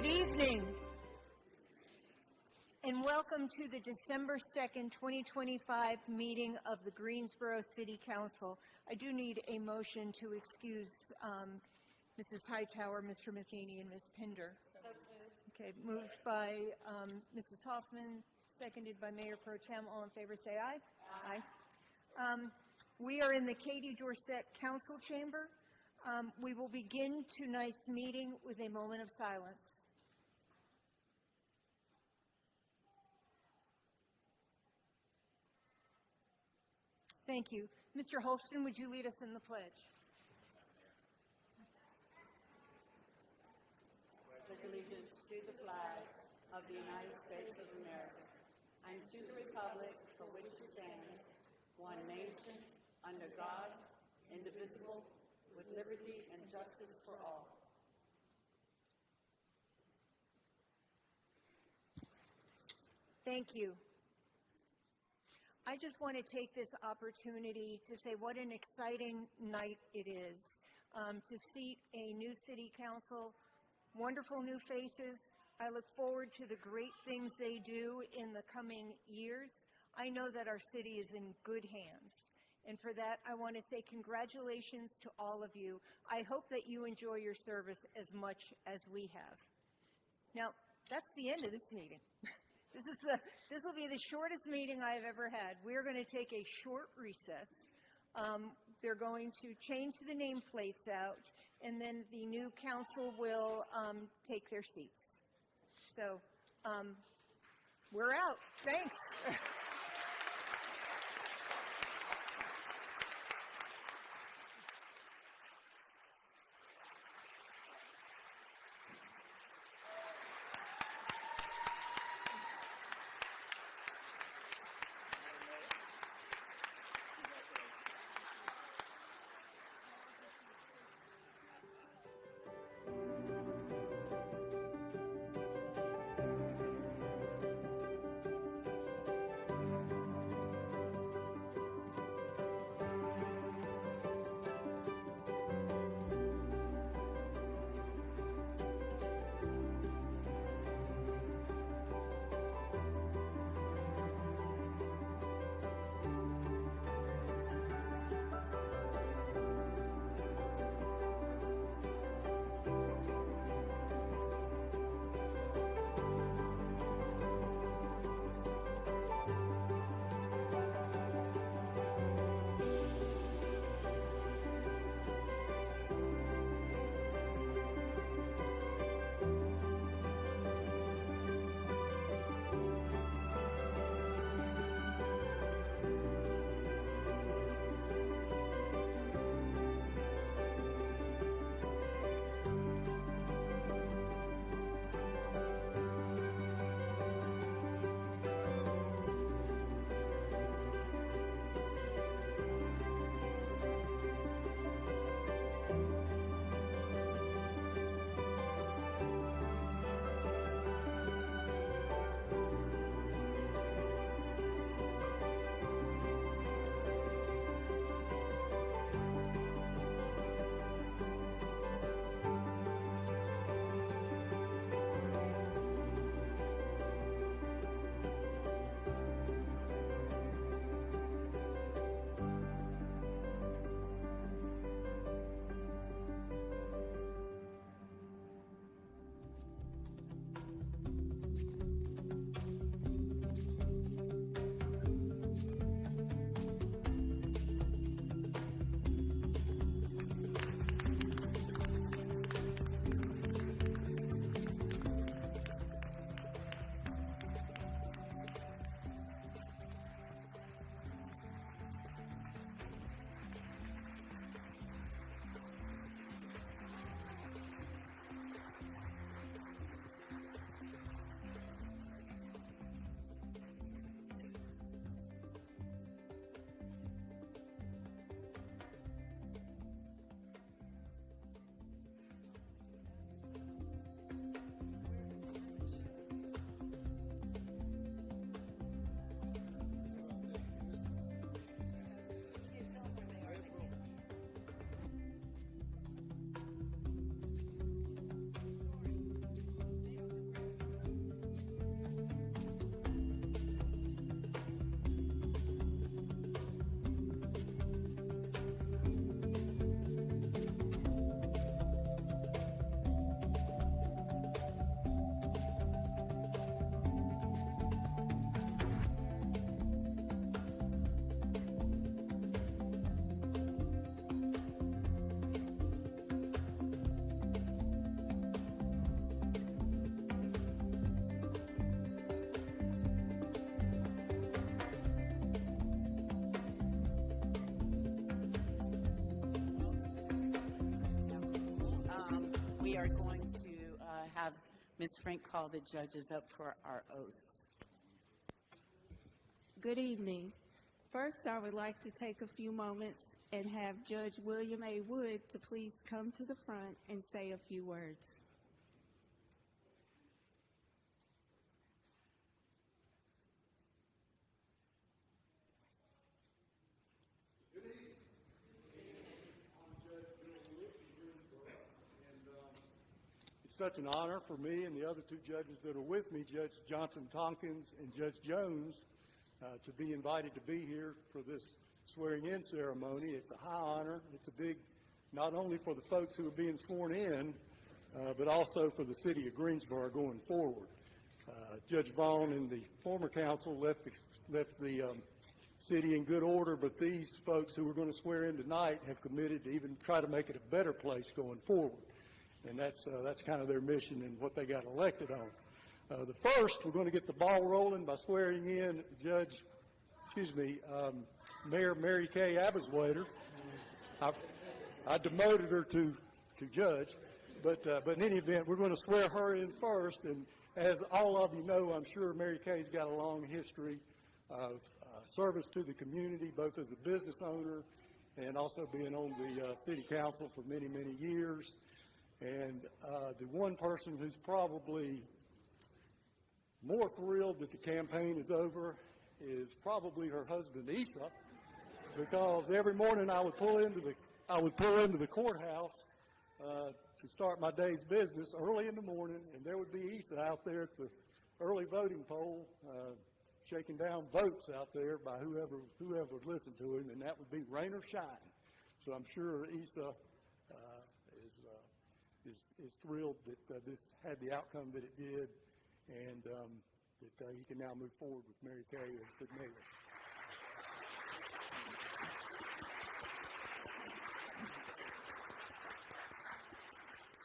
Good evening, and welcome to the December 2nd, 2025 meeting of the Greensboro City Council. I do need a motion to excuse Mrs. Hightower, Mr. Matheny, and Ms. Pinder. Okay, moved by Mrs. Hoffman, seconded by Mayor Pro Tem. All in favor say aye. Aye. We are in the Katie Dorset Council Chamber. We will begin tonight's meeting with a moment of silence. Thank you. Mr. Holston, would you lead us in the pledge? Pledge allegiance to the flag of the United States of America and to the republic for which it stands, one nation, under God, indivisible, with liberty and justice for all. Thank you. I just want to take this opportunity to say what an exciting night it is to seat a new city council, wonderful new faces. I look forward to the great things they do in the coming years. I know that our city is in good hands. And for that, I want to say congratulations to all of you. I hope that you enjoy your service as much as we have. Now, that's the end of this meeting. This will be the shortest meeting I've ever had. We're going to take a short recess. They're going to change the nameplates out, and then the new council will take their seats. So we're out. Thanks. Ms. Frank, call the judges up for our oaths. Good evening. First, I would like to take a few moments and have Judge William A. Wood to please come to the front and say a few words. Good evening. I'm Judge William Wood from Greensboro, and it's such an honor for me and the other two judges that are with me, Judge Johnson Tompkins and Judge Jones, to be invited to be here for this swearing-in ceremony. It's a high honor. It's a big, not only for the folks who are being sworn in, but also for the city of Greensboro going forward. Judge Vaughn and the former council left the city in good order, but these folks who are going to swear in tonight have committed to even try to make it a better place going forward. And that's kind of their mission and what they got elected on. The first, we're going to get the ball rolling by swearing in Mayor Mary Kay Abiswader. I demoted her to judge, but in any event, we're going to swear her in first. And as all of you know, I'm sure Mary Kay's got a long history of service to the community, both as a business owner and also being on the city council for many, many years. And the one person who's probably more thrilled that the campaign is over is probably her husband, Issa, because every morning I would pull into the courthouse to start my day's business early in the morning, and there would be Issa out there at the early voting poll, shaking down votes out there by whoever would listen to him, and that would be rain or shine. So I'm sure Issa is thrilled that this had the outcome that it did, and that he can now move forward with Mary Kay as the mayor.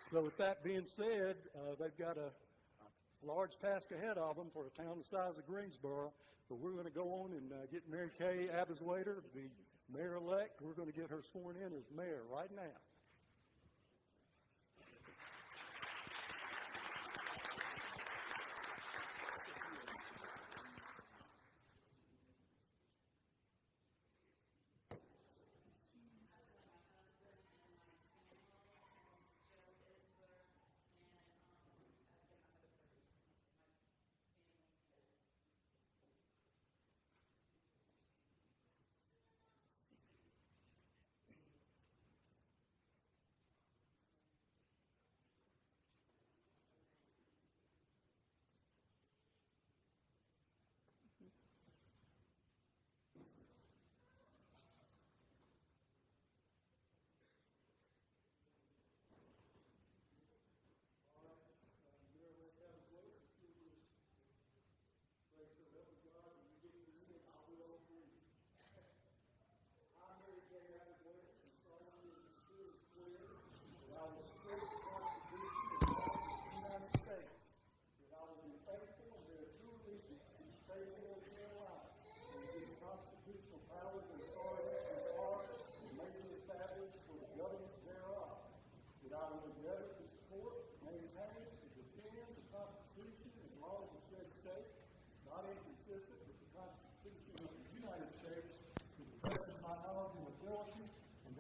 So with that being said, they've got a large task ahead of them for a town the size of Greensboro, but we're going to go on and get Mary Kay Abiswader, the mayor-elect. We're going to get her sworn in as mayor right now.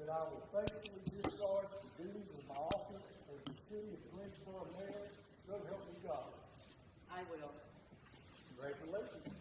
I will faithfully discharge the duties of my office as the city of Greensboro mayor. So help me God. I will. Congratulations.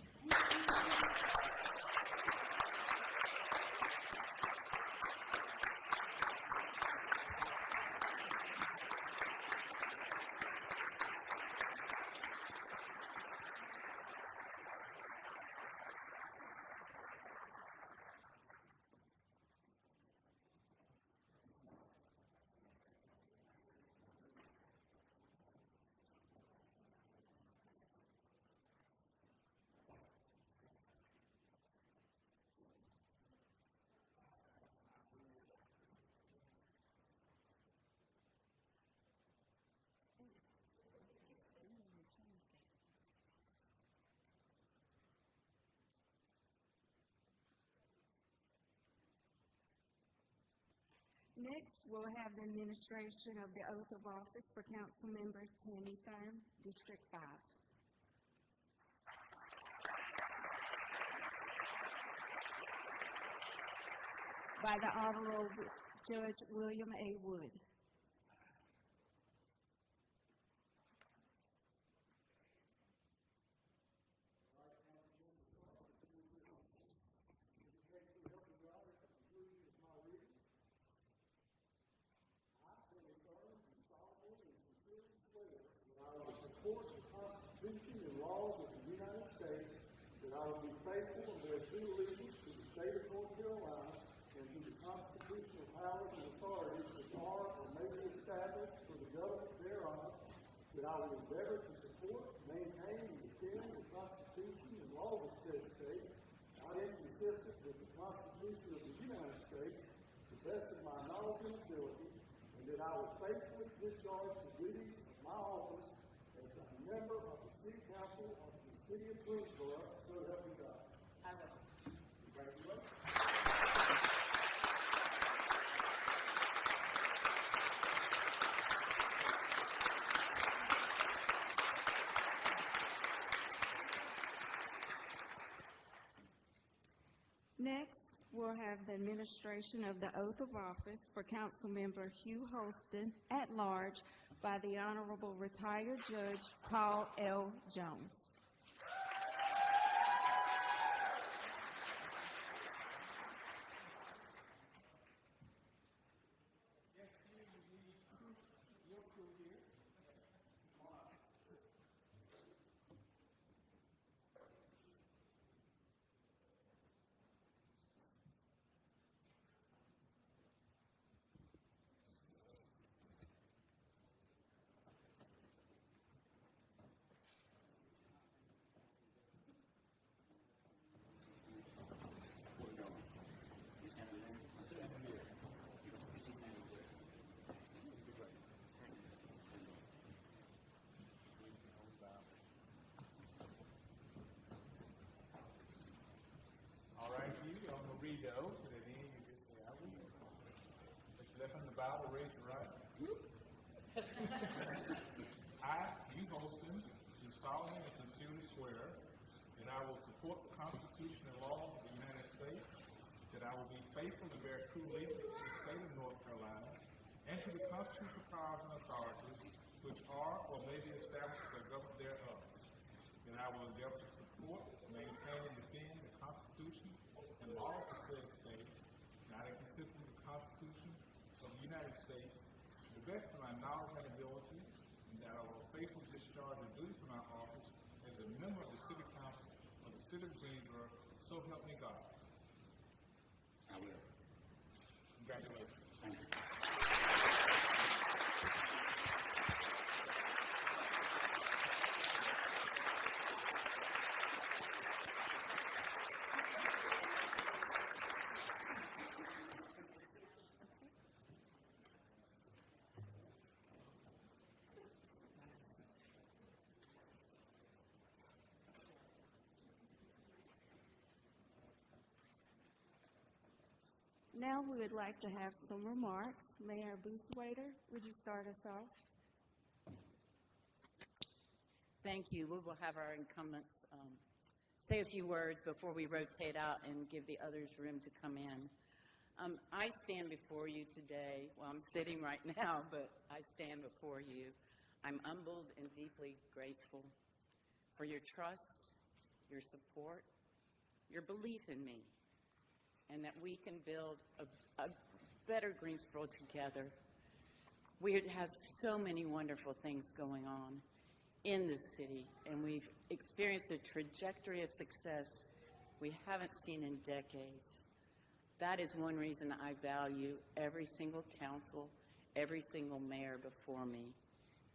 Next, we'll have the administration of the oath of office for Council Member Tammy Thurm, District 5. By the Honorable Judge William A. Wood. Support the Constitution and laws of the United States, that I will be faithful and bear true allegiance to the state of North Carolina and to the constitutional powers and authorities which are or may be established for the government thereof, that I will endeavor to support, maintain, and defend the Constitution and laws of said state, not inconsistent with the Constitution of the United States, to the best of my knowledge and ability, and that I will faithfully discharge the duties of my office as a member of the City Council of the City of Greensboro, so help me God. I will. Congratulations. Next, we'll have the administration of the oath of office for Council Member Hugh Holston at large by the Honorable Retired Judge Paul L. Jones. Read the oath, and at the end you just say, I will. It's left in the Bible, raise your right. I, Hugh Holston, do solemnly and sincerely swear that I will support the Constitution and laws of the United States, that I will be faithful and bear true allegiance to the state of North Carolina, and to the constitutional powers and authorities which are or may be established for the government thereof, that I will endeavor to support, maintain, and defend the Constitution and laws of said state, not inconsistent with the Constitution of the United States, to the best of my knowledge and ability, and that I will faithfully discharge the duties of my office as a member of the City Council of the City of Greensboro, so help me God. I will. Congratulations. Thank you. Now we would like to have some remarks. Mayor Booswaiter, would you start us off? Thank you. We will have our incumbents say a few words before we rotate out and give the others room to come in. I stand before you today. Well, I'm sitting right now, but I stand before you. I'm humbled and deeply grateful for your trust, your support, your belief in me, and that we can build a better Greensboro together. We have so many wonderful things going on in this city, and we've experienced a trajectory of success we haven't seen in decades. That is one reason I value every single council, every single mayor before me.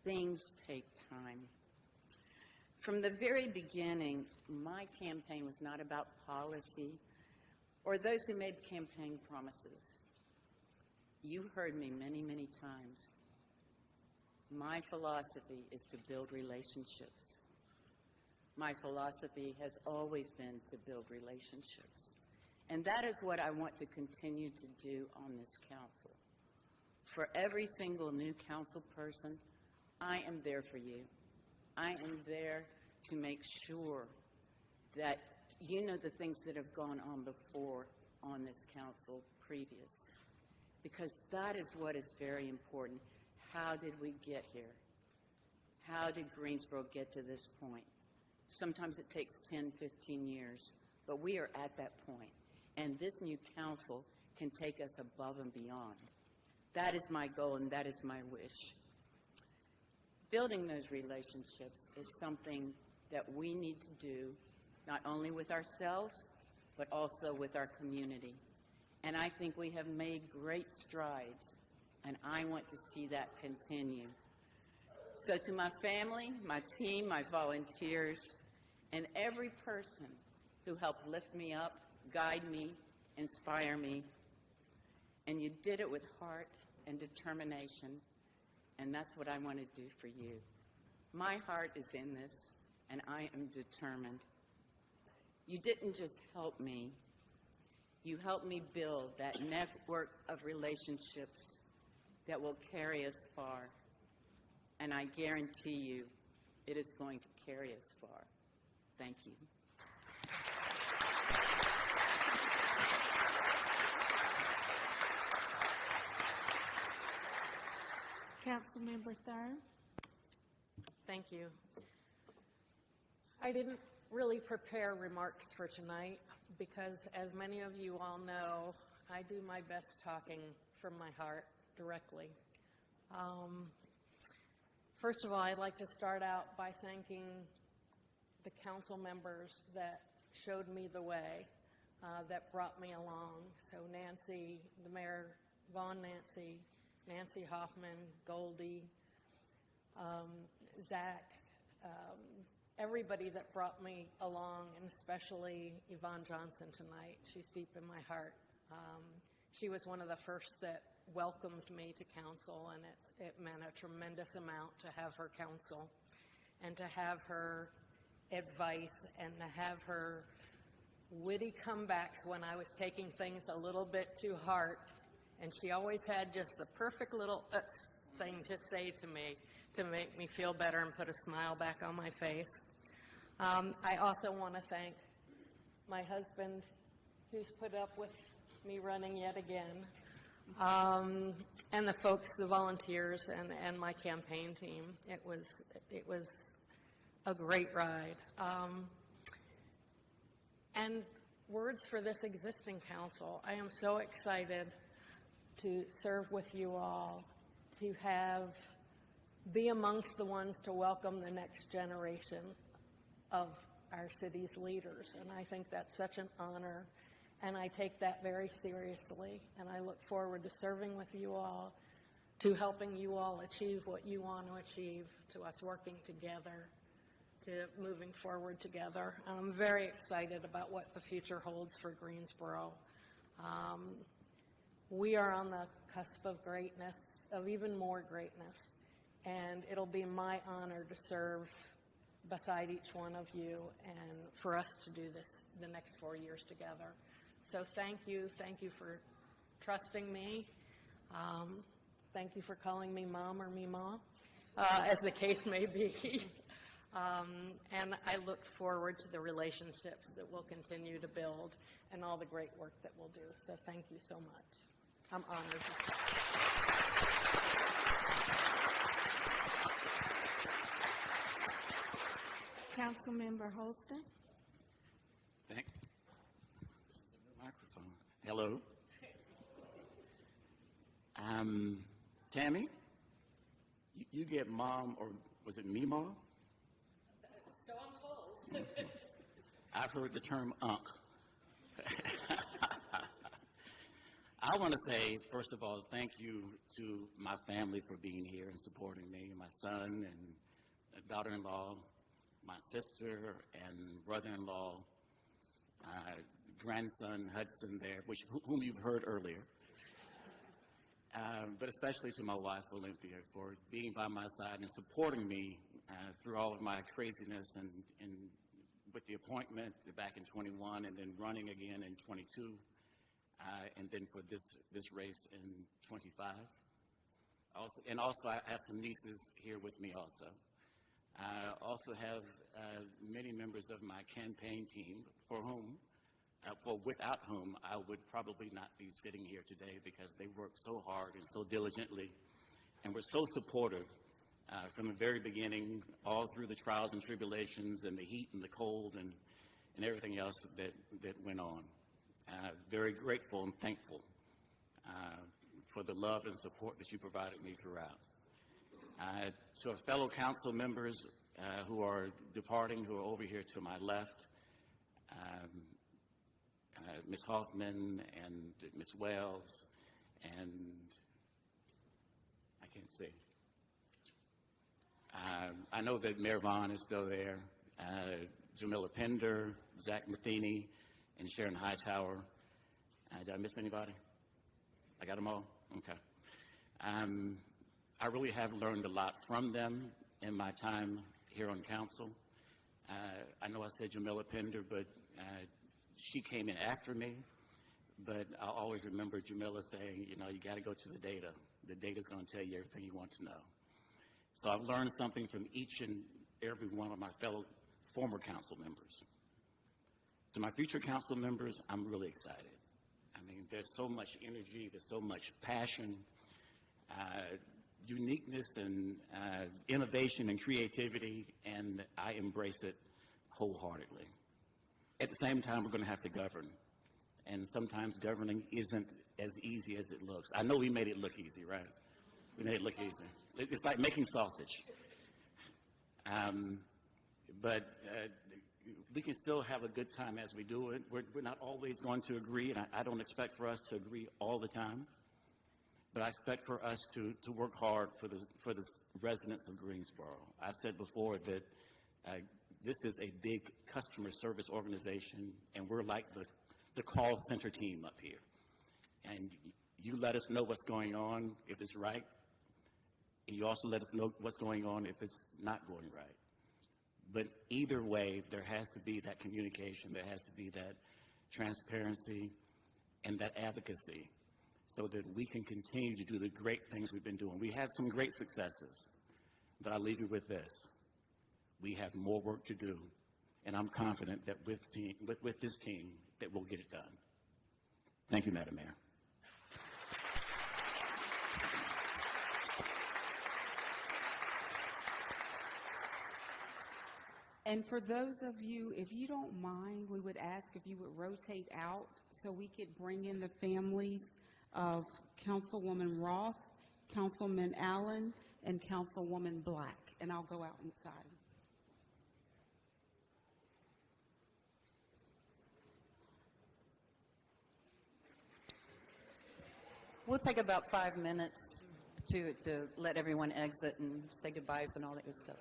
Things take time. From the very beginning, my campaign was not about policy or those who made campaign promises. You heard me many, many times. My philosophy is to build relationships. My philosophy has always been to build relationships. And that is what I want to continue to do on this council. For every single new council person, I am there for you. I am there to make sure that you know the things that have gone on before on this council previous, because that is what is very important. How did we get here? How did Greensboro get to this point? Sometimes it takes 10, 15 years, but we are at that point, and this new council can take us above and beyond. That is my goal, and that is my wish. Building those relationships is something that we need to do, not only with ourselves, but also with our community. And I think we have made great strides, and I want to see that continue. So to my family, my team, my volunteers, and every person who helped lift me up, guide me, inspire me, and you did it with heart and determination, and that's what I want to do for you. My heart is in this, and I am determined. You didn't just help me. You helped me build that network of relationships that will carry us far. And I guarantee you, it is going to carry us far. Thank you. Councilmember Thurn. Thank you. I didn't really prepare remarks for tonight because, as many of you all know, I do my best talking from my heart directly. First of all, I'd like to start out by thanking the council members that showed me the way, that brought me along. So Nancy, the mayor, Vaughn Nancy Hoffman, Goldie, Zach, everybody that brought me along, and especially Yvonne Johnson tonight. She's deep in my heart. She was one of the first that welcomed me to council, and it meant a tremendous amount to have her counsel and to have her advice and to have her witty comebacks when I was taking things a little bit too hard. And she always had just the perfect little thing to say to me to make me feel better and put a smile back on my face. I also want to thank my husband, who's put up with me running yet again, and the folks, the volunteers, and my campaign team. It was a great ride. And words for this existing council. I am so excited to serve with you all, to be amongst the ones to welcome the next generation of our city's leaders. And I think that's such an honor, and I take that very seriously. And I look forward to serving with you all, to helping you all achieve what you want to achieve, to us working together, to moving forward together. And I'm very excited about what the future holds for Greensboro. We are on the cusp of greatness, of even more greatness, and it'll be my honor to serve beside each one of you and for us to do this the next 4 years together. So thank you for trusting me. Thank you for calling me Mom or Mima, as the case may be. And I look forward to the relationships that we'll continue to build and all the great work that we'll do. So thank you so much. I'm honored. Councilmember Holston. Thank. Microphone. Hello. Tammy, you get Mom, or was it Mima? So I'm told. I've heard the term unk. I want to say, first of all, thank you to my family for being here and supporting me, my son and daughter-in-law, my sister and brother-in-law, grandson Hudson there, whom you've heard earlier, but especially to my wife, Olympia, for being by my side and supporting me through all of my craziness and with the appointment back in 21 and then running again in 22. And then for this race in 25. Also, I have some nieces here with me also. I also have many members of my campaign team without whom I would probably not be sitting here today, because they work so hard and so diligently and were so supportive from the very beginning, all through the trials and tribulations and the heat and the cold and everything else that went on. Very grateful and thankful for the love and support that you provided me throughout. To our fellow council members who are departing, who are over here to my left, Ms. Hoffman and Ms. Wells, and I can't see. I know that Mayor Vaughn is still there, Jamila Pender, Zach Matheny, and Sharon Hightower. Did I miss anybody? I got them all? Okay. I really have learned a lot from them in my time here on council. I know I said Jamila Pender, but she came in after me. But I'll always remember Jamila saying, you got to go to the data. The data's going to tell you everything you want to know. So I've learned something from each and every one of my fellow former council members. To my future council members, I'm really excited. I mean, there's so much energy, there's so much passion, uniqueness and innovation and creativity, and I embrace it wholeheartedly. At the same time, we're going to have to govern, and sometimes governing isn't as easy as it looks. I know we made it look easy, right? We made it look easy. It's like making sausage. But we can still have a good time as we do it. We're not always going to agree, and I don't expect for us to agree all the time. But I expect for us to work hard for the residents of Greensboro. I've said before that this is a big customer service organization, and we're like the call center team up here. And you let us know what's going on if it's right, and you also let us know what's going on if it's not going right. But either way, there has to be that communication, there has to be that transparency and that advocacy so that we can continue to do the great things we've been doing. We had some great successes, but I'll leave you with this. We have more work to do, and I'm confident that with this team that we'll get it done. Thank you, Madam Mayor. And for those of you, if you don't mind, we would ask if you would rotate out so we could bring in the families of Councilwoman Roth, Councilman Allen, and Councilwoman Black. And I'll go out inside. We'll take about 5 minutes to let everyone exit and say goodbyes and all that good stuff.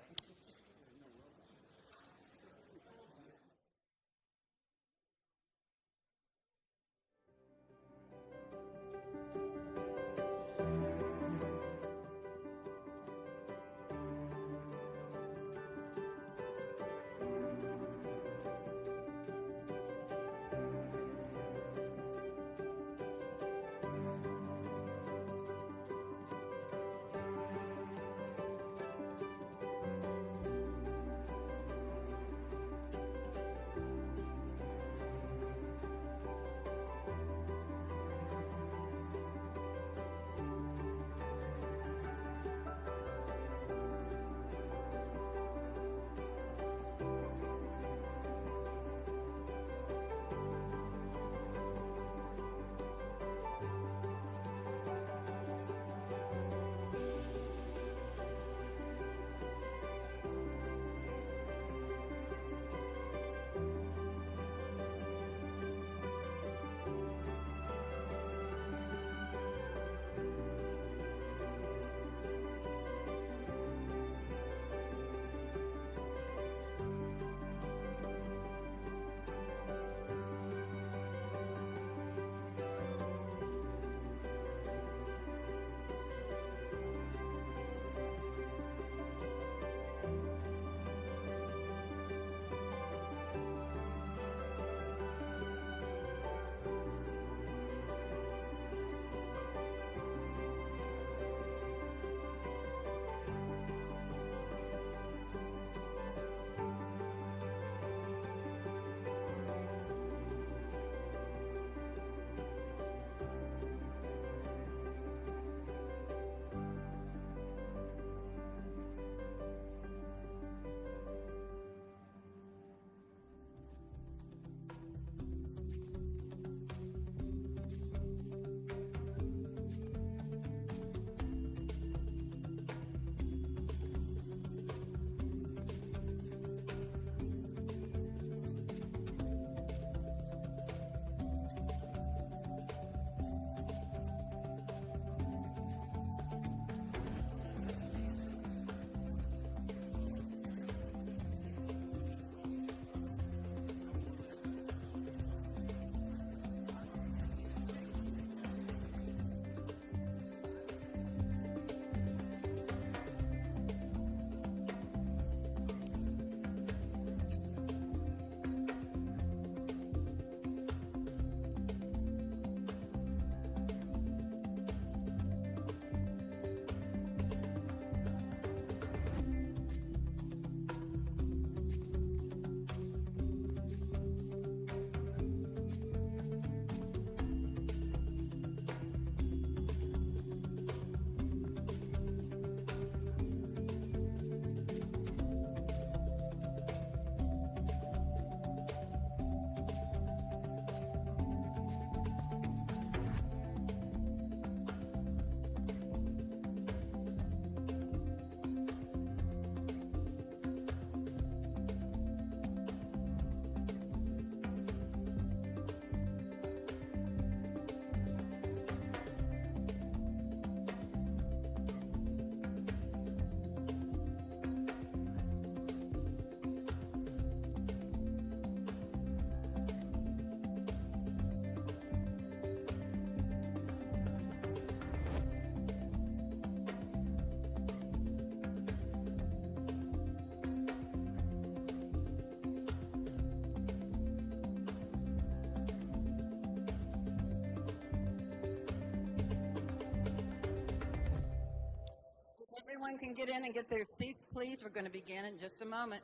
everyone can get in and get their seats, please. We're going to begin in just a moment.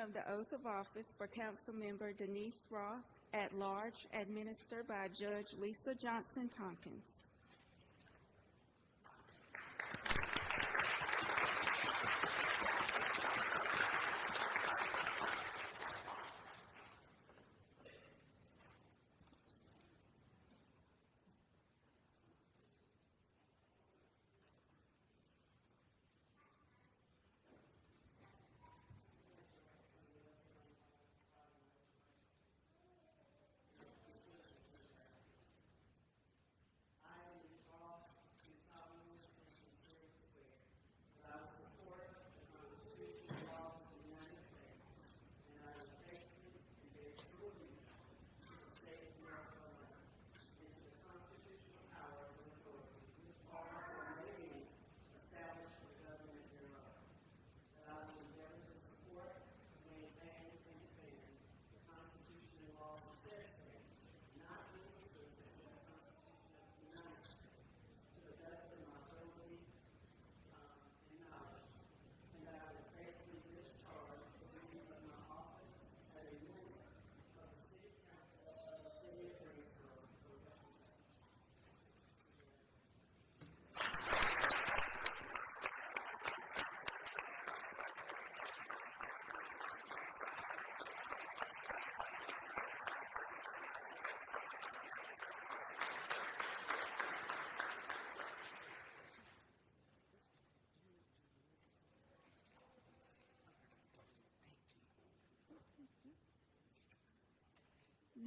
Of the oath of office for Council Member Denise Roth at large, administered by Judge Lisa Johnson Tompkins.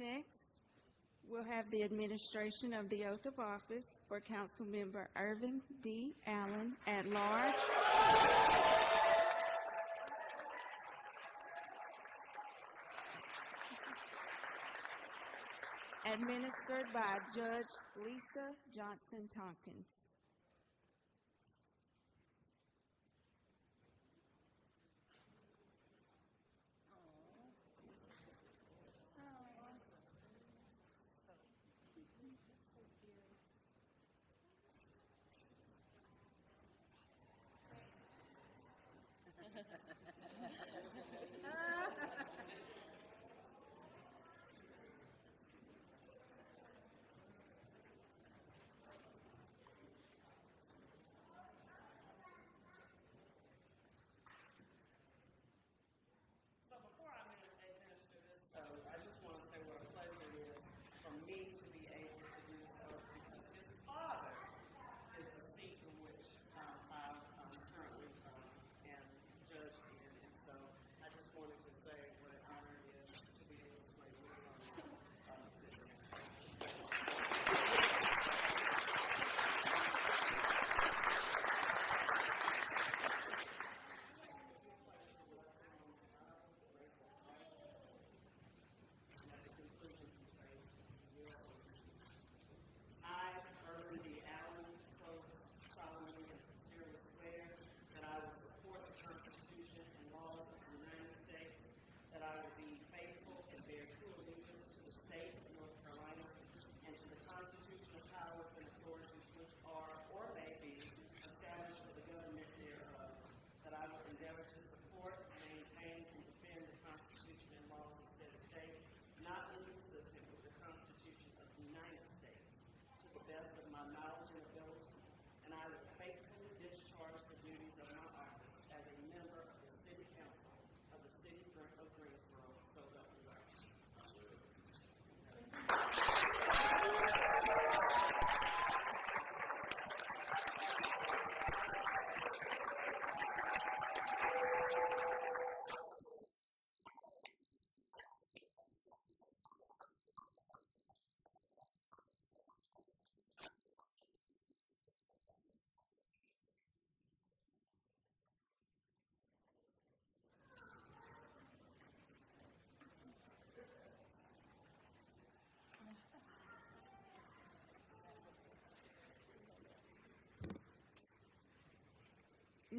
Next, we'll have the administration of the oath of office for Council Member Irvin D. Allen at large. Administered by Judge Lisa Johnson Tompkins.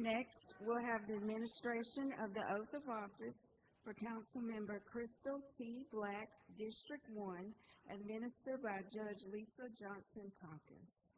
Next, we'll have the administration of the oath of office for Councilmember Crystal T. Black, District 1, administered by Judge Lisa Johnson Tompkins.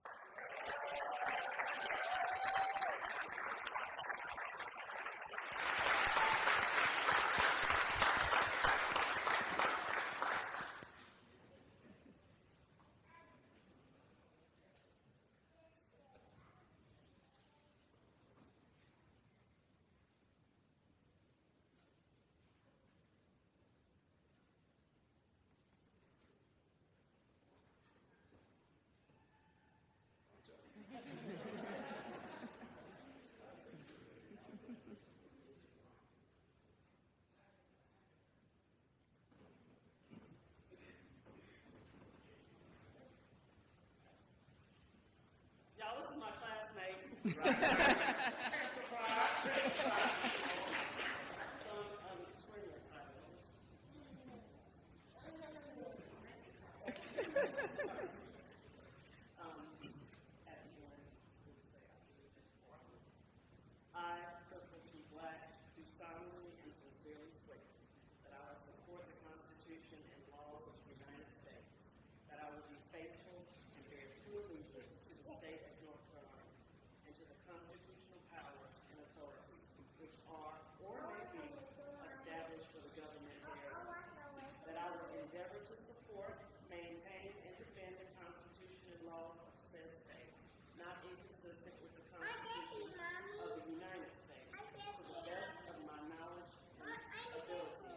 Y'all, this is my classmate. So I'm extremely excited. Happy morning. I, Crystal T. Black, do solemnly and sincerely swear that I will support the Constitution and laws of the United States, that I will be faithful and bear true allegiance to the state of North Carolina and to the constitutional powers and authorities which are or may be established for the government thereof, that I will endeavor to support, maintain, and defend the Constitution and laws of said state, not inconsistent with the Constitution of the United States, to the best of my knowledge and ability,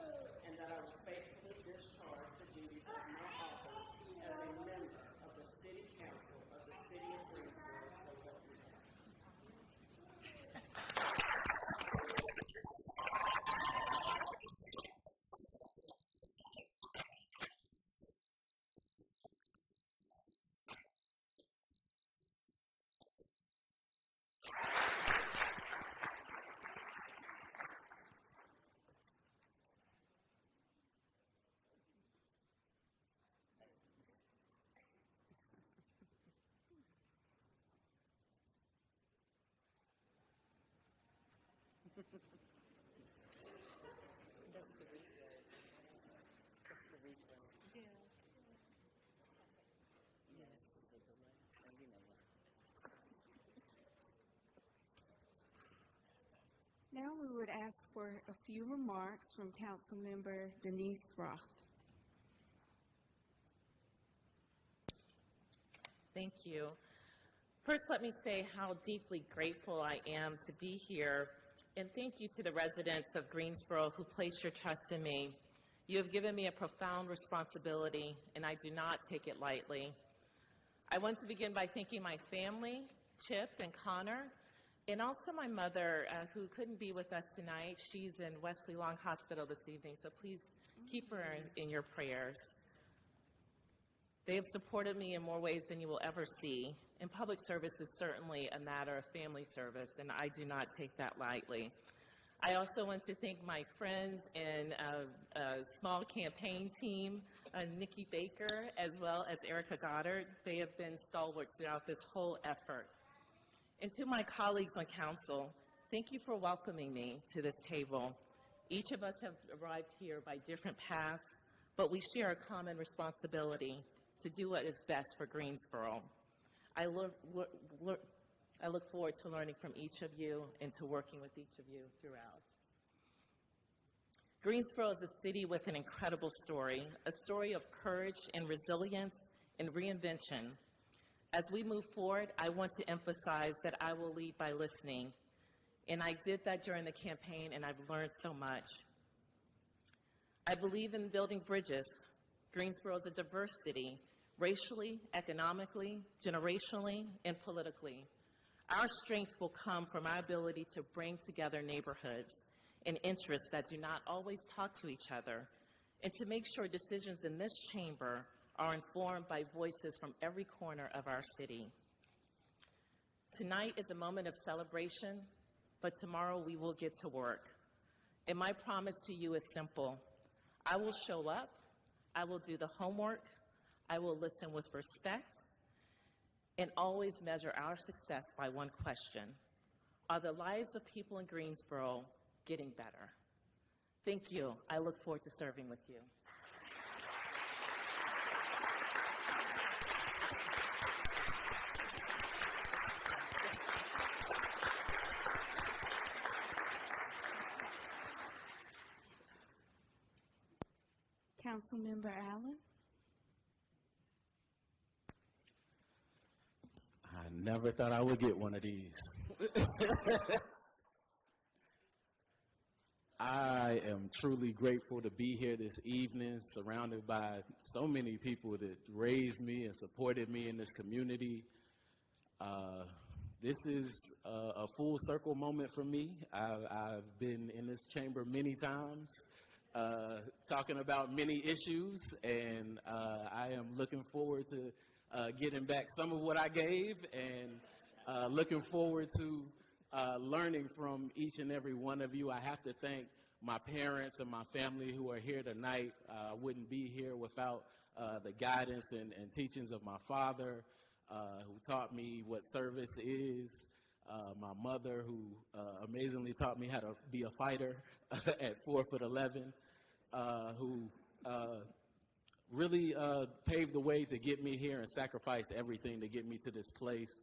and that I will faithfully discharge the duties of my office as a member of the City Council of the City of Greensboro, so help me God. Now we would ask for a few remarks from Councilmember Denise Roth. Thank you. First, let me say how deeply grateful I am to be here, and thank you to the residents of Greensboro who placed your trust in me. You have given me a profound responsibility, and I do not take it lightly. I want to begin by thanking my family, Chip and Connor, and also my mother, who couldn't be with us tonight. She's in Wesley Long Hospital this evening, so please keep her in your prayers. They have supported me in more ways than you will ever see, and public service is certainly a matter of family service, and I do not take that lightly. I also want to thank my friends and a small campaign team, Nikki Baker, as well as Erica Goddard. They have been stalwarts throughout this whole effort. And to my colleagues on council, thank you for welcoming me to this table. Each of us have arrived here by different paths, but we share a common responsibility to do what is best for Greensboro. I look forward to learning from each of you and to working with each of you throughout. Greensboro is a city with an incredible story, a story of courage and resilience and reinvention. As we move forward, I want to emphasize that I will lead by listening. And I did that during the campaign, and I've learned so much. I believe in building bridges. Greensboro is a diverse city, racially, economically, generationally, and politically. Our strength will come from our ability to bring together neighborhoods and interests that do not always talk to each other, and to make sure decisions in this chamber are informed by voices from every corner of our city. Tonight is a moment of celebration, but tomorrow we will get to work. And my promise to you is simple. I will show up, I will do the homework, I will listen with respect, and always measure our success by one question. are the lives of people in Greensboro getting better? Thank you. I look forward to serving with you. Councilmember Allen. I never thought I would get one of these. I am truly grateful to be here this evening, surrounded by so many people that raised me and supported me in this community. This is a full circle moment for me. I've been in this chamber many times, talking about many issues, and I am looking forward to getting back some of what I gave, and looking forward to learning from each and every one of you. I have to thank my parents and my family who are here tonight. I wouldn't be here without the guidance and teachings of my father, who taught me what service is, my mother, who amazingly taught me how to be a fighter at 4'11", who really paved the way to get me here and sacrificed everything to get me to this place,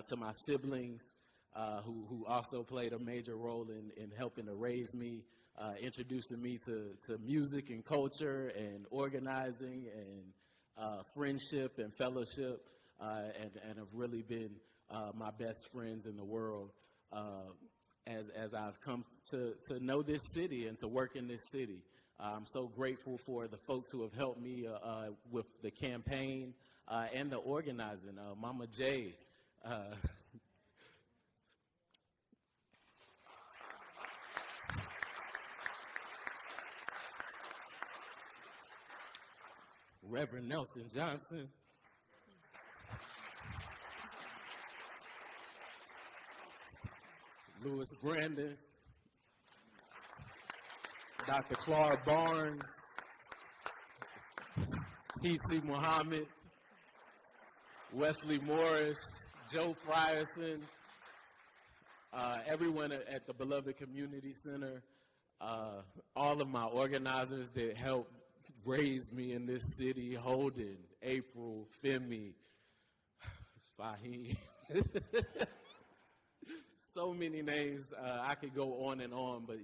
to my siblings, who also played a major role in helping to raise me, introducing me to music and culture and organizing and friendship and fellowship, and have really been my best friends in the world as I've come to know this city and to work in this city. I'm so grateful for the folks who have helped me with the campaign and the organizing. Mama J, Reverend Nelson Johnson, Louis Brandon, Dr. Clark Barnes, T.C. Muhammad, Wesley Morris, Joe Frierson, everyone at the Beloved Community Center, all of my organizers that helped raise me in this city, Holden, April, Femi, Fahim. So many names, I could go on and on, but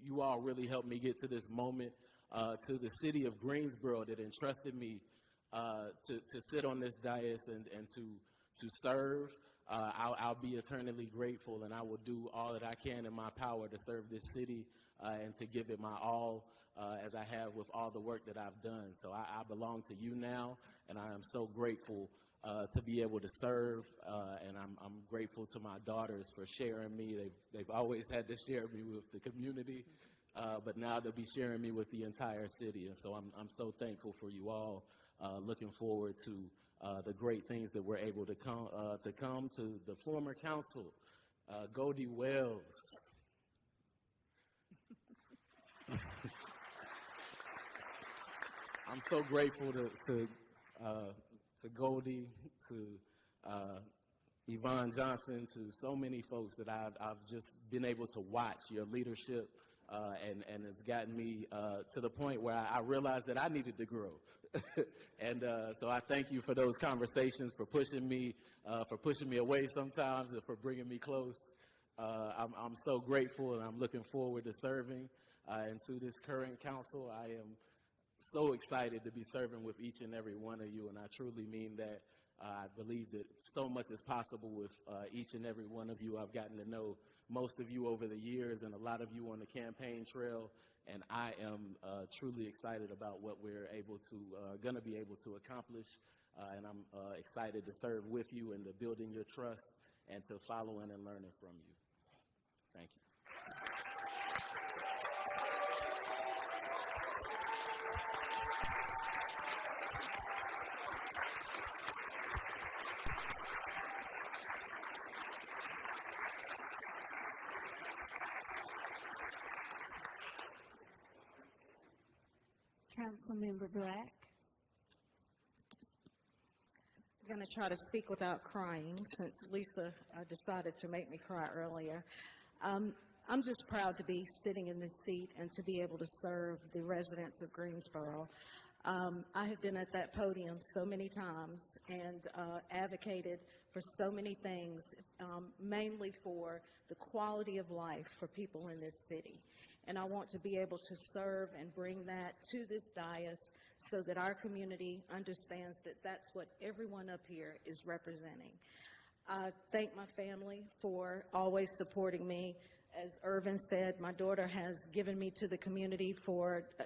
you all really helped me get to this moment, to the city of Greensboro that entrusted me to sit on this dais and to serve. I'll be eternally grateful, and I will do all that I can in my power to serve this city and to give it my all, as I have with all the work that I've done. So I belong to you now, and I am so grateful to be able to serve, and I'm grateful to my daughters for sharing me. They've always had to share me with the community, but now they'll be sharing me with the entire city, and so I'm so thankful for you all. Looking forward to the great things that we're able to come to the former council, Goldie Wells. I'm so grateful to Goldie, to Yvonne Johnson, to so many folks that I've just been able to watch your leadership, and it's gotten me to the point where I realized that I needed to grow. And so I thank you for those conversations, for pushing me away sometimes, and for bringing me close. I'm so grateful, and I'm looking forward to serving. And to this current council, I am so excited to be serving with each and every one of you, and I truly mean that. I believe that so much is possible with each and every one of you. I've gotten to know most of you over the years, and a lot of you on the campaign trail, and I am truly excited about what we're going to be able to accomplish, and I'm excited to serve with you and to building your trust and to following and learning from you. Thank you. Councilmember Black. I'm going to try to speak without crying since Lisa decided to make me cry earlier. I'm just proud to be sitting in this seat and to be able to serve the residents of Greensboro. I have been at that podium so many times and advocated for so many things, mainly for the quality of life for people in this city. And I want to be able to serve and bring that to this dais so that our community understands that that's what everyone up here is representing. I thank my family for always supporting me. As Irvin said, my daughter has given me to the community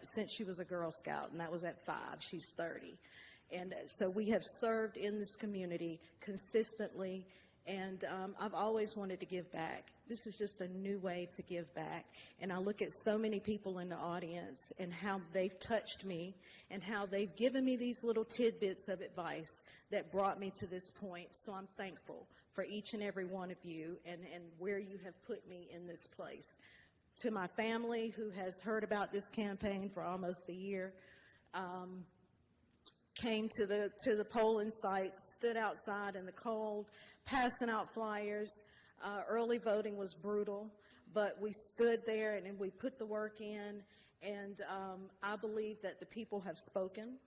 since she was a Girl Scout, and that was at 5. She's 30. And so we have served in this community consistently, and I've always wanted to give back. This is just a new way to give back. And I look at so many people in the audience and how they've touched me and how they've given me these little tidbits of advice that brought me to this point. So I'm thankful for each and every one of you and where you have put me in this place. To my family who has heard about this campaign for almost a year, came to the polling sites, stood outside in the cold, passing out flyers. Early voting was brutal, but we stood there and we put the work in, and I believe that the people have spoken,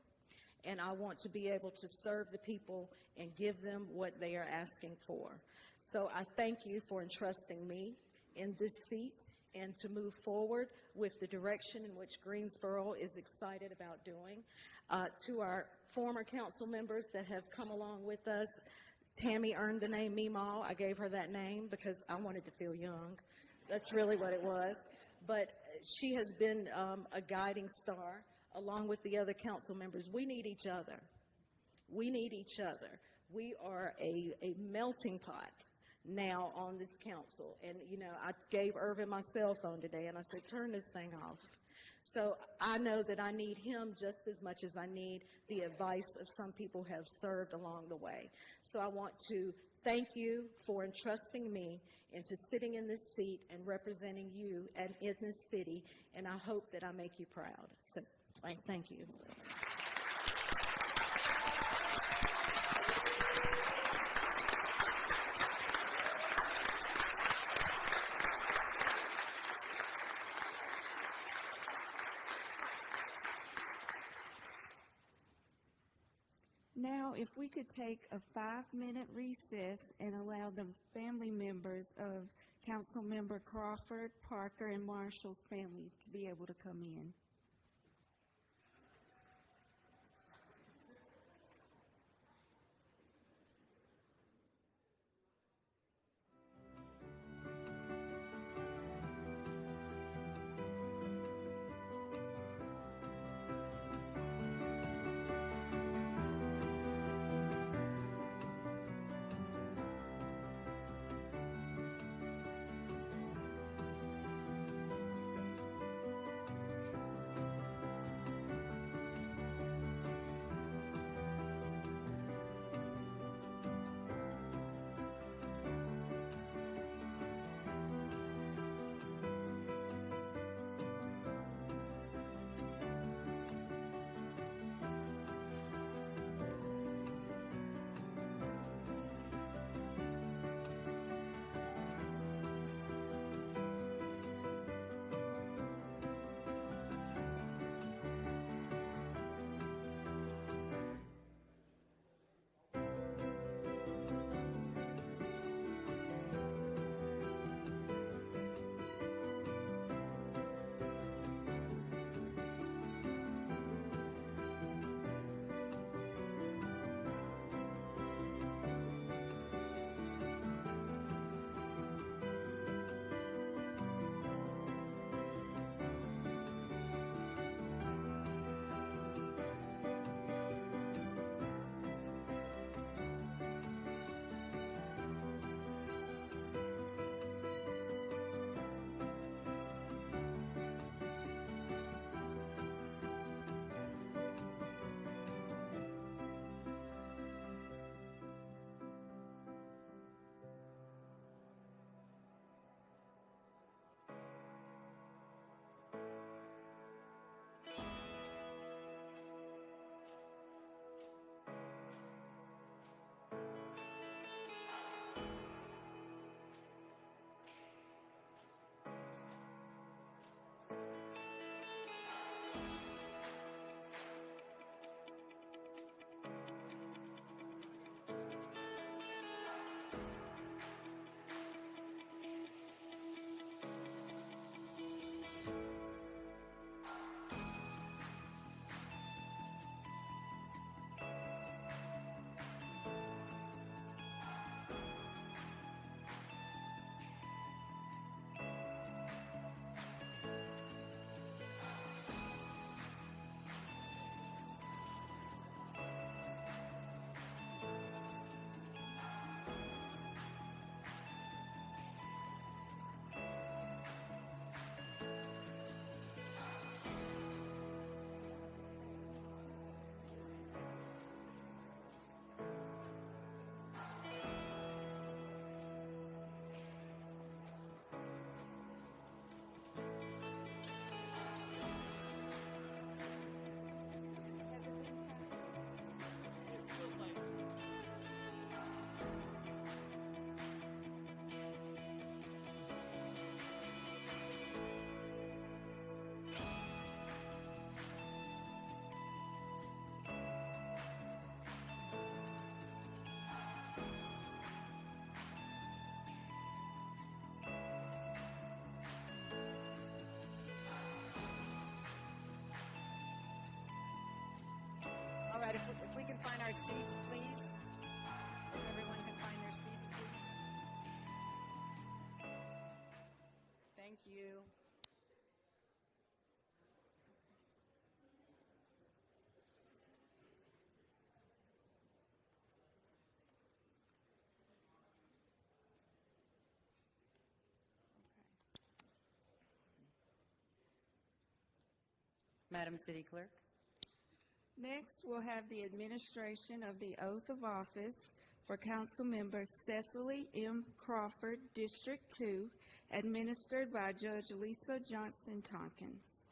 and I want to be able to serve the people and give them what they are asking for. So I thank you for entrusting me in this seat and to move forward with the direction in which Greensboro is excited about doing. To our former council members that have come along with us, Tammy earned the name Meemaw. I gave her that name because I wanted to feel young. That's really what it was. But she has been a guiding star along with the other council members. We need each other. We need each other. We are a melting pot now on this council. And, you know, I gave Irvin my cell phone today, and I said, turn this thing off. So I know that I need him just as much as I need the advice of some people who have served along the way. So I want to thank you for entrusting me into sitting in this seat and representing you in this city, and I hope that I make you proud. So thank you. Now, if we could take a 5-minute recess and allow the family members of Councilmember Crawford, Parker, and Marshall's family to be able to come in. right, if we can find our seats, please. If everyone can find their seats, please. Thank you. Madam City Clerk. Next, we'll have the administration of the oath of office for Council Member Cecily M. Crawford, District 2, administered by Judge Lisa Johnson Tompkins.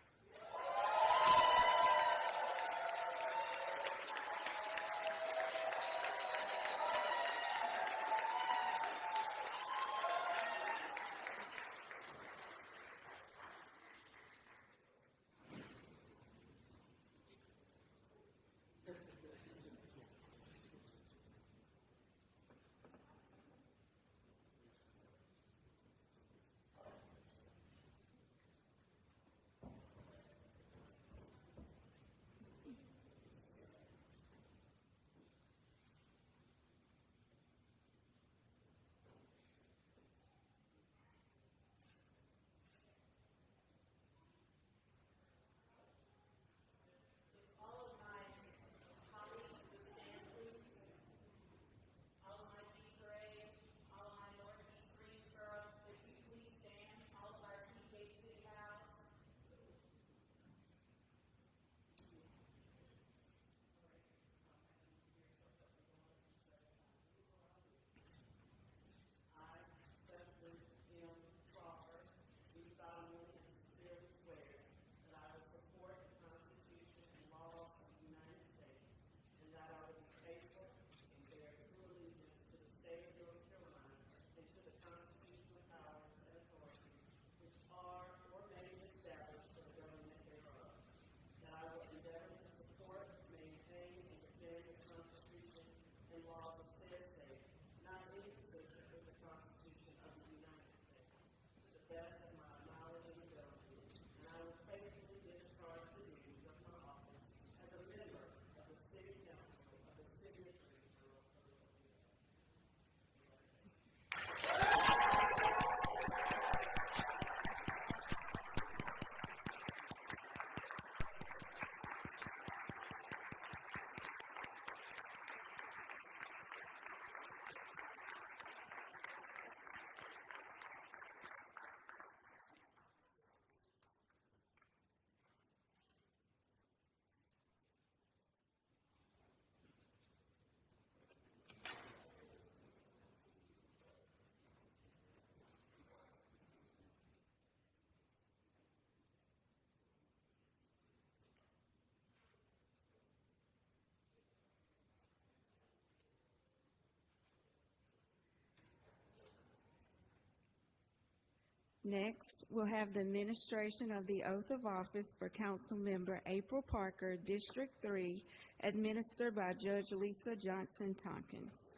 Next, we'll have the administration of the oath of office for Council Member April Parker, District 3, administered by Judge Lisa Johnson Tompkins.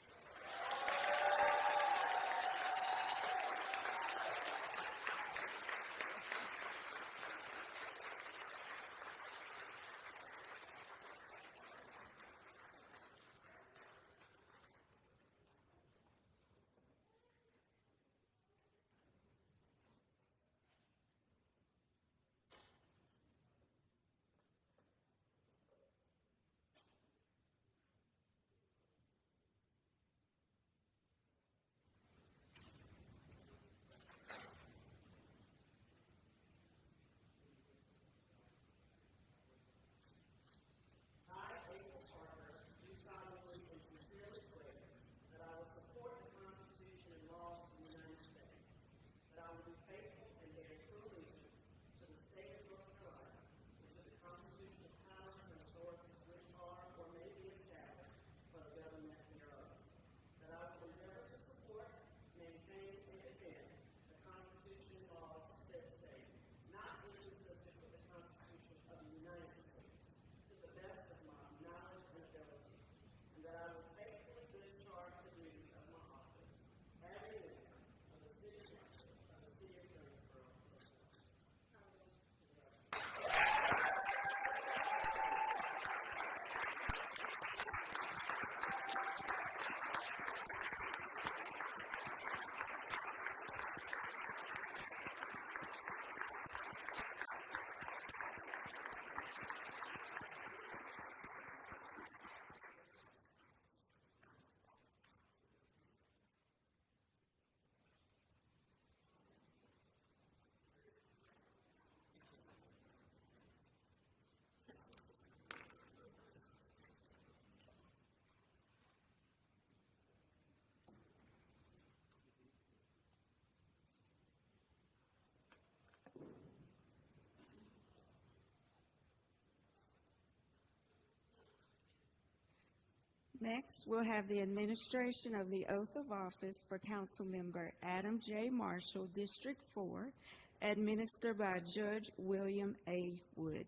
Next, we'll have the administration of the oath of office for Councilmember Adam J. Marshall, District 4, administered by Judge William A. Wood.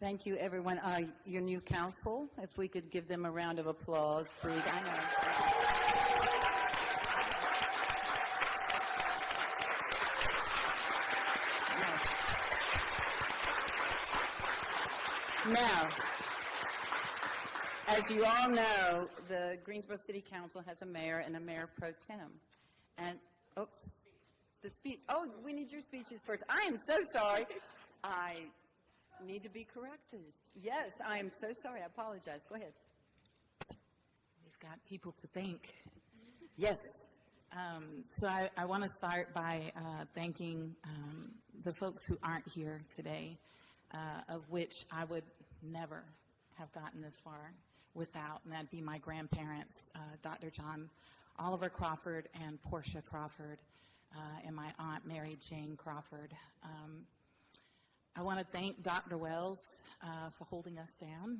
Thank you, everyone. Your new council, if we could give them a round of applause, please. I know. Now, as you all know, the Greensboro City Council has a mayor and a mayor pro tem. And, oops, the speech. Oh, we need your speeches first. I am so sorry. I need to be corrected. Yes, I am so sorry. I apologize. Go ahead. We've got people to thank. Yes. So I want to start by thanking the folks who aren't here today, of which I would never have gotten this far without, and that'd be my grandparents, Dr. John Oliver Crawford and Portia Crawford, and my aunt Mary Jane Crawford. I want to thank Dr. Wells for holding us down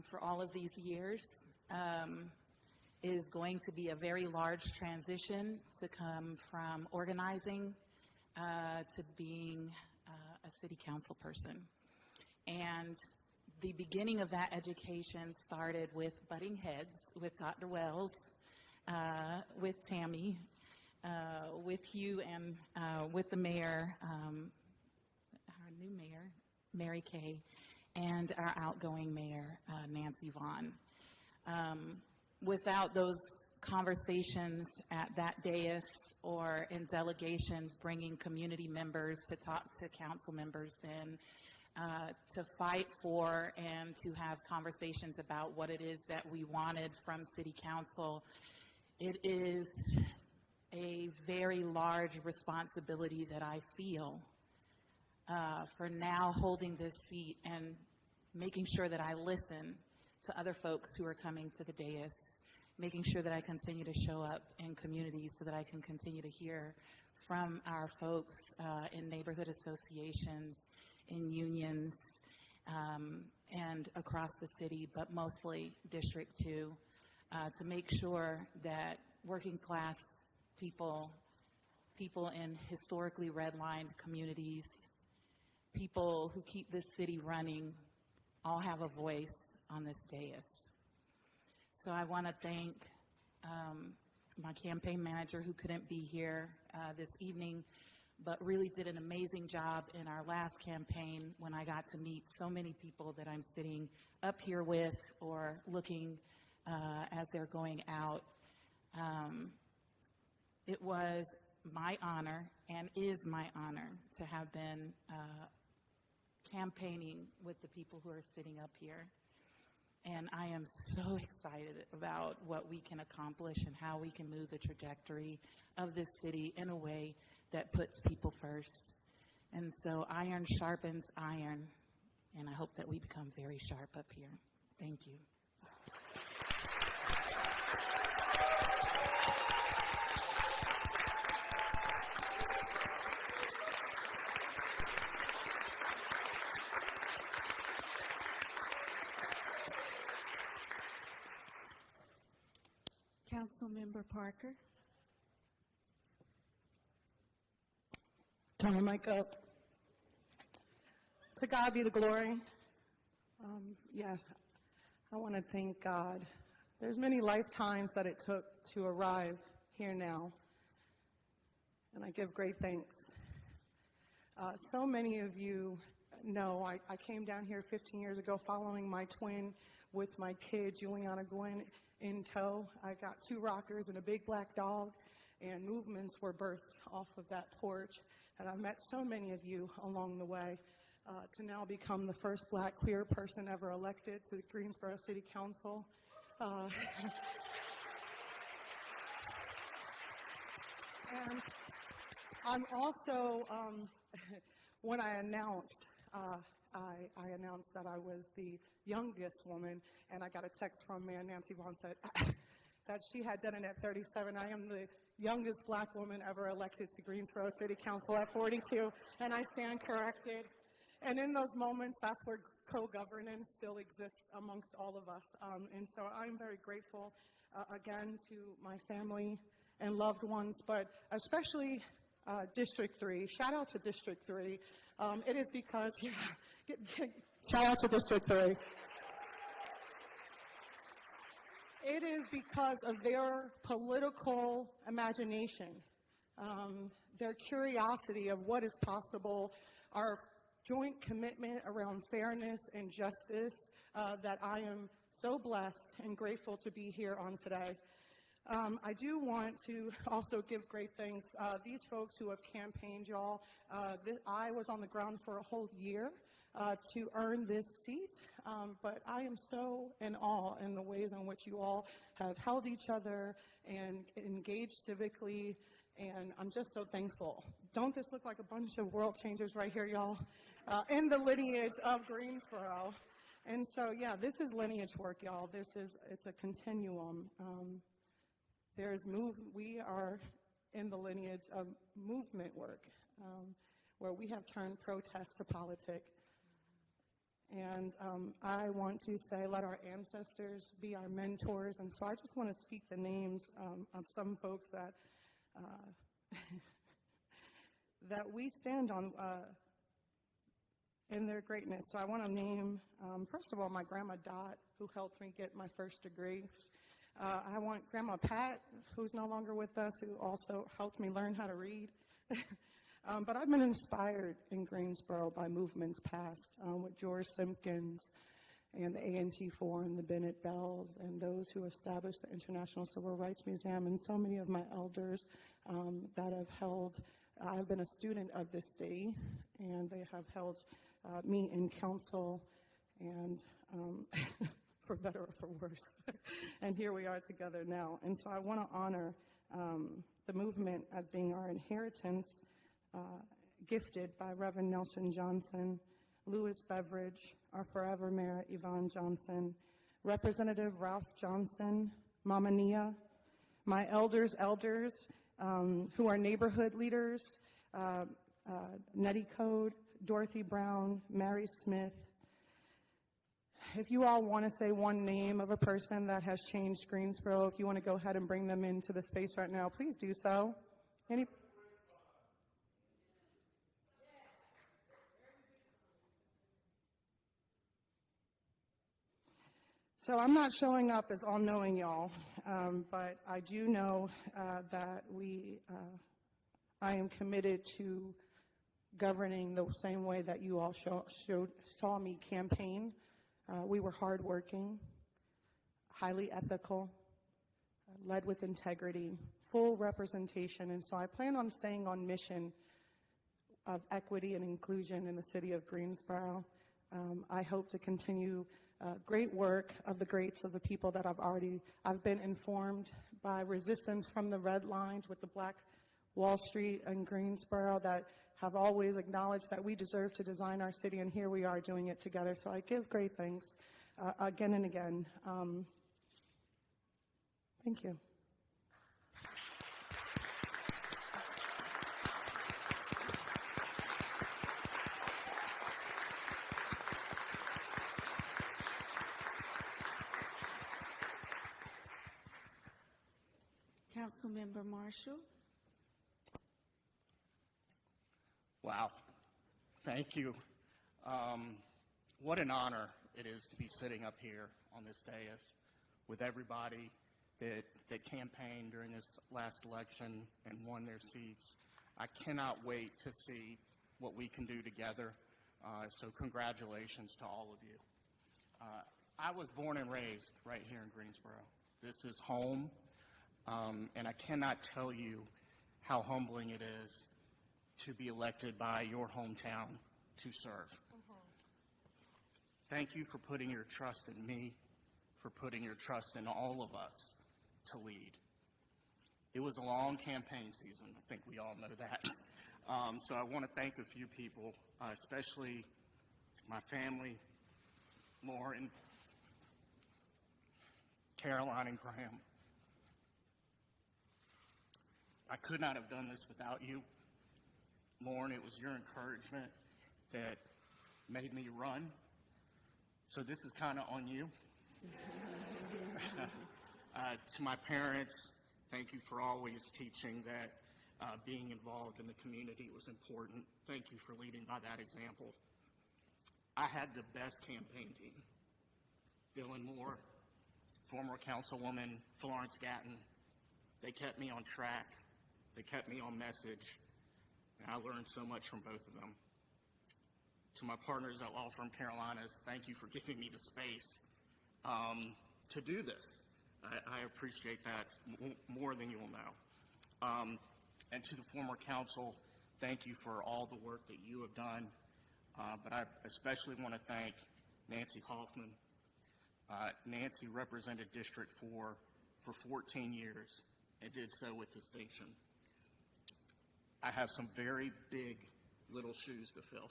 for all of these years. It is going to be a very large transition to come from organizing to being a city council person. And the beginning of that education started with butting heads with Dr. Wells, with Tammy, with you, and with the mayor, new mayor, Mary Kay, and our outgoing mayor, Nancy Vaughn. Without those conversations at that dais or in delegations bringing community members to talk to council members then, to fight for and to have conversations about what it is that we wanted from city council, it is a very large responsibility that I feel for now holding this seat and making sure that I listen to other folks who are coming to the dais, making sure that I continue to show up in communities so that I can continue to hear from our folks in neighborhood associations, in unions, and across the city, but mostly District 2, to make sure that working class people in historically redlined communities, people who keep this city running, all have a voice on this dais. So I want to thank my campaign manager who couldn't be here this evening, but really did an amazing job in our last campaign when I got to meet so many people that I'm sitting up here with or looking as they're going out. It was my honor and is my honor to have been campaigning with the people who are sitting up here. And I am so excited about what we can accomplish and how we can move the trajectory of this city in a way that puts people first. And so iron sharpens iron, and I hope that we become very sharp up here. Thank you. Councilmember Parker. Turn the mic up. To God be the glory. Yes, I want to thank God. There's many lifetimes that it took to arrive here now, and I give great thanks. So many of you know I came down here 15 years ago following my twin with my kid, Juliana Gwen, in tow. I got 2 rockers and a big black dog, and movements were birthed off of that porch. And I've met so many of you along the way to now become the first black queer person ever elected to the Greensboro City Council. And I'm also, when I announced, I announced that I was the youngest woman, and I got a text from Mayor Nancy Vaughn said that she had done it at 37. I am the youngest black woman ever elected to Greensboro City Council at 42, and I stand corrected. And in those moments, that's where co-governance still exists amongst all of us. And so I'm very grateful, again, to my family and loved ones, but especially District 3. Shout out to District 3. It is because, shout out to District 3. It is because of their political imagination, their curiosity of what is possible, our joint commitment around fairness and justice that I am so blessed and grateful to be here on today. I do want to also give great thanks. These folks who have campaigned, y'all, I was on the ground for a whole year to earn this seat, but I am so in awe in the ways in which you all have held each other and engaged civically, and I'm just so thankful. Don't this look like a bunch of world changers right here, y'all? In the lineage of Greensboro. And so, yeah, this is lineage work, y'all. It's a continuum. We are in the lineage of movement work, where we have turned protest to politics. And I want to say, let our ancestors be our mentors. And so I just want to speak the names of some folks that that we stand on in their greatness. So I want to name, first of all, my grandma Dot, who helped me get my first degree. I want Grandma Pat, who's no longer with us, who also helped me learn how to read. But I've been inspired in Greensboro by movements past, with George Simpkins and the ANT4 and the Bennett Bells and those who established the International Civil Rights Museum, and so many of my elders that have held. I've been a student of this city, and they have held me in council, and for better or for worse. And here we are together now. And so I want to honor the movement as being our inheritance, gifted by Reverend Nelson Johnson, Lewis Beveridge, our forever Mayor Yvonne Johnson, Representative Ralph Johnson, Mama Nia, my elders, who are neighborhood leaders, Nettie Code, Dorothy Brown, Mary Smith. If you all want to say one name of a person that has changed Greensboro, if you want to go ahead and bring them into the space right now, please do so. So I'm not showing up as all-knowing, y'all, but I do know that I am committed to governing the same way that you all saw me campaign. We were hardworking, highly ethical, led with integrity, full representation, and so I plan on staying on mission of equity and inclusion in the city of Greensboro. I hope to continue great work of the greats of the people that I've been informed by resistance from the red lines with the Black Wall Street and Greensboro that have always acknowledged that we deserve to design our city, and here we are doing it together. So I give great thanks again and again. Thank you. Councilmember Marshall. Wow. Thank you. What an honor it is to be sitting up here on this dais with everybody that campaigned during this last election and won their seats. I cannot wait to see what we can do together. So congratulations to all of you. I was born and raised right here in Greensboro. This is home. And I cannot tell you how humbling it is to be elected by your hometown to serve. Thank you for putting your trust in me, for putting your trust in all of us to lead. It was a long campaign season. I think we all know that. So I want to thank a few people, especially my family, Lauren, Caroline, and Graham. I could not have done this without you. Lauren, it was your encouragement that made me run. So this is kind of on you. To my parents, thank you for always teaching that being involved in the community was important. Thank you for leading by that example. I had the best campaign team. Dylan Moore, former Councilwoman Florence Gatton, they kept me on track. They kept me on message, and I learned so much from both of them. To my partners at Law Firm Carolinas, thank you for giving me the space to do this. I appreciate that more than you will know. And to the former council, thank you for all the work that you have done. But I especially want to thank Nancy Hoffman. Nancy represented District 4 for 14 years and did so with distinction. I have some very big little shoes to fill.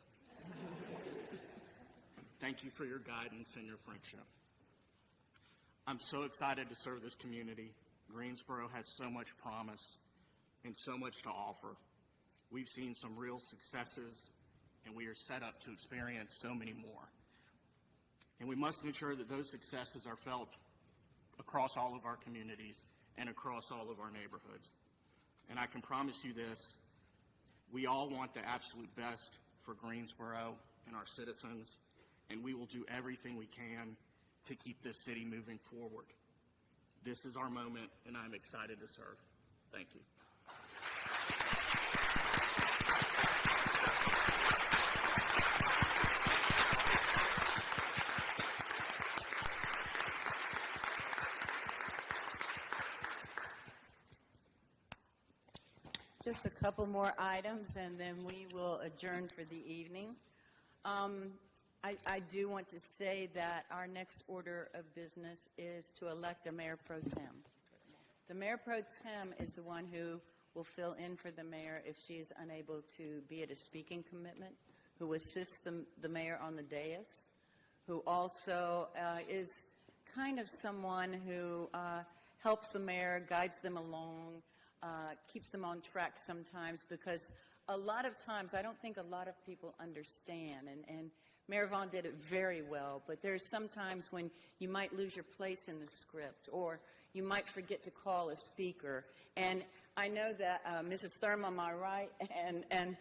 Thank you for your guidance and your friendship. I'm so excited to serve this community. Greensboro has so much promise and so much to offer. We've seen some real successes, and we are set up to experience so many more. And we must ensure that those successes are felt across all of our communities and across all of our neighborhoods. And I can promise you this, we all want the absolute best for Greensboro and our citizens, and we will do everything we can to keep this city moving forward. This is our moment, and I'm excited to serve. Thank you. Just a couple more items, and then we will adjourn for the evening. I do want to say that our next order of business is to elect a mayor pro tem. The mayor pro tem is the one who will fill in for the mayor if she is unable to be at a speaking commitment, who assists the mayor on the dais, who also is kind of someone who helps the mayor, guides them along, keeps them on track sometimes, because a lot of times I don't think a lot of people understand, and Mayor Vaughn did it very well, but there's sometimes when you might lose your place in the script, or you might forget to call a speaker. And I know that Mrs. Thurman on my right and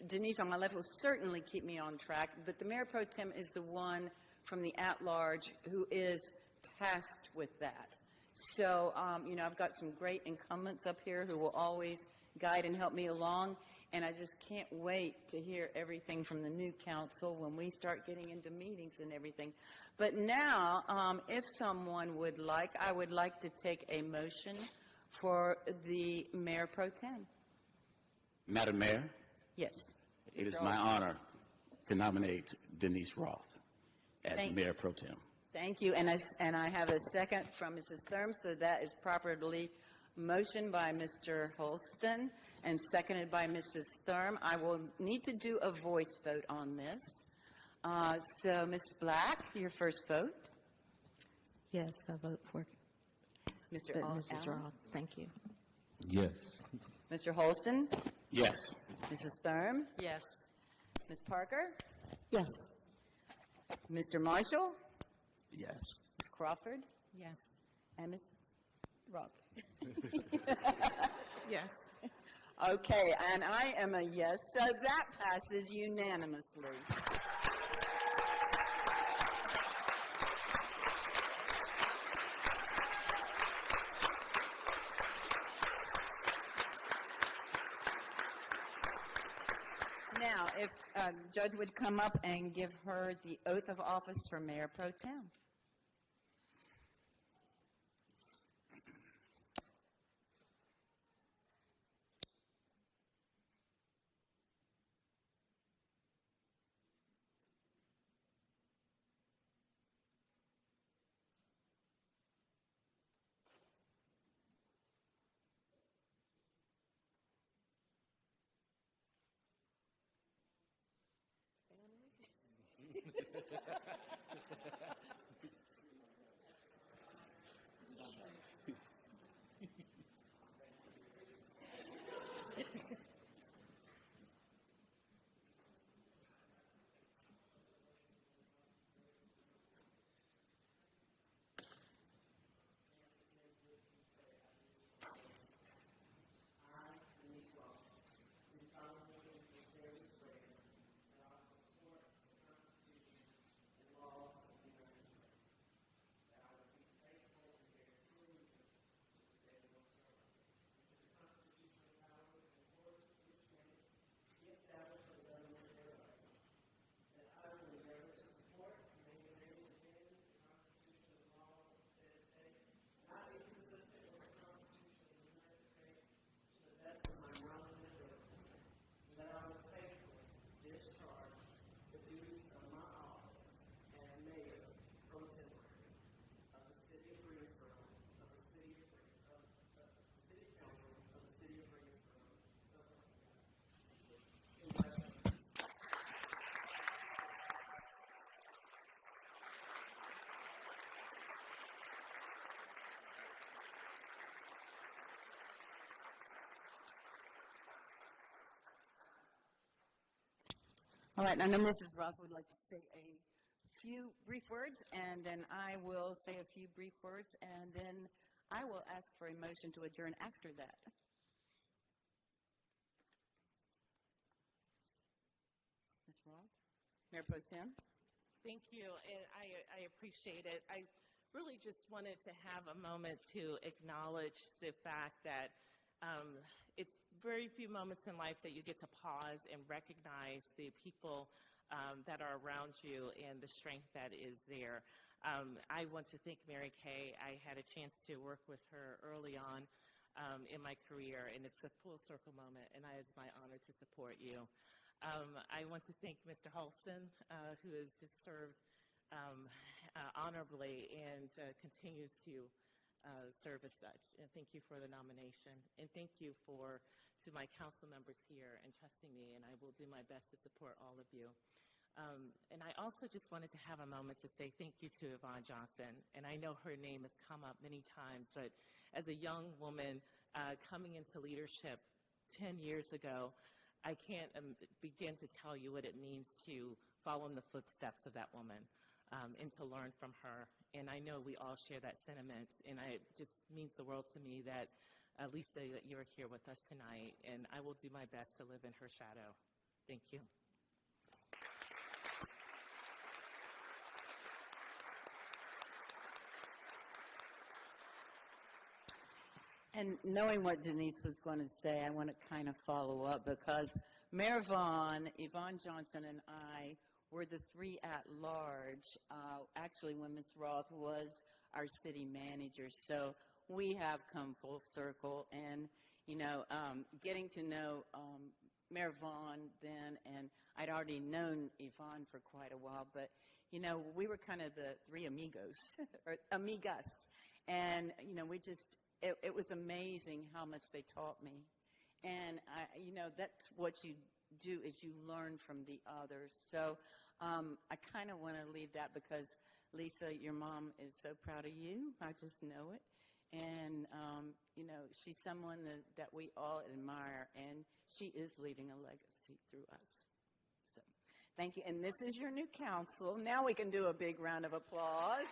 Denise on my left will certainly keep me on track, but the mayor pro tem is the one from the at-large who is tasked with that. So, I've got some great incumbents up here who will always guide and help me along, and I just can't wait to hear everything from the new council when we start getting into meetings and everything. But now, if someone would like, I would like to take a motion for the mayor pro tem. Madam Mayor, Yes. It is Mr. my Olson. honor to nominate Denise Roth as the Mayor Pro Tem. Thank you, and I have a second from Mrs. Thurm, so that is properly motioned by Mr. Holston and seconded by Mrs. Thurm. I will need to do a voice vote on this. So, Ms. Black, your first vote. Yes, I vote for Mr. Mrs. Allen? Roth. Thank you. Yes. Mr. Holston? Yes. Mrs. Thurm? Yes. Ms. Parker? Yes. Mr. Marshall? Yes. Ms. Crawford? Yes. And Ms. Roth? Yes. Okay, and I am a yes, so that passes unanimously. Now, if Judge would come up and give her the oath of office for Mayor Pro Tem. All right, I know Mrs. Roth would like to say a few brief words, and then I will say a few brief words, and then I will ask for a motion to adjourn after that. Ms. Roth, Mayor Pro Tem. Thank you, and I appreciate it. I really just wanted to have a moment to acknowledge the fact that it's very few moments in life that you get to pause and recognize the people that are around you and the strength that is there. I want to thank Mary Kay. I had a chance to work with her early on in my career, and it's a full circle moment, and it's my honor to support you. I want to thank Mr. Holston, who has just served honorably and continues to serve as such. And thank you for the nomination. And thank you to my council members here and trusting me, and I will do my best to support all of you. And I also just wanted to have a moment to say thank you to Yvonne Johnson. And I know her name has come up many times, but as a young woman coming into leadership 10 years ago, I can't begin to tell you what it means to follow in the footsteps of that woman and to learn from her. And I know we all share that sentiment, and it just means the world to me that, Lisa, that you're here with us tonight, and I will do my best to live in her shadow. Thank you. And knowing what Denise was going to say, I want to kind of follow up because Mayor Vaughn, Yvonne Johnson, and I were the three at large. Actually, when Ms. Roth was our city manager. So we have come full circle, and, getting to know Mayor Vaughn then, and I'd already known Yvonne for quite a while, but, you know, we were kind of the three amigos, or amigas, and, you know, it was amazing how much they taught me. And, you know, that's what you do is you learn from the others. So I kind of want to leave that because, Lisa, your mom is so proud of you. I just know it. And, you know, she's someone that we all admire, and she is leaving a legacy through us. So thank you. And this is your new council. Now we can do a big round of applause.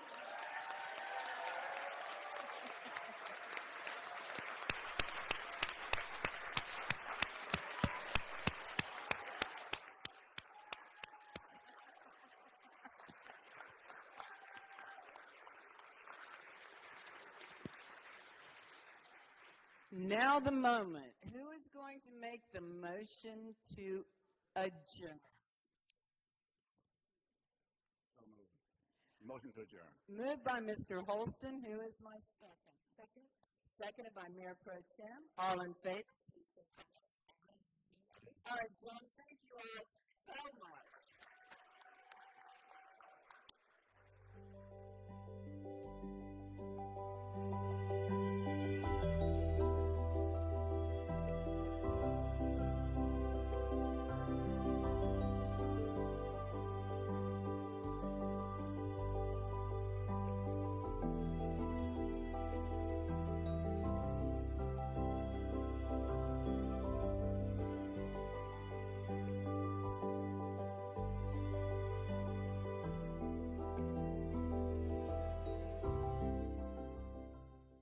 Now the moment. Who is going to make the motion to adjourn? So moved. Motion to adjourn. Moved by Mr. Holston. Who is my second? Second. Seconded by Mayor Pro Tem. All in favor? All right, John, thank you all so much.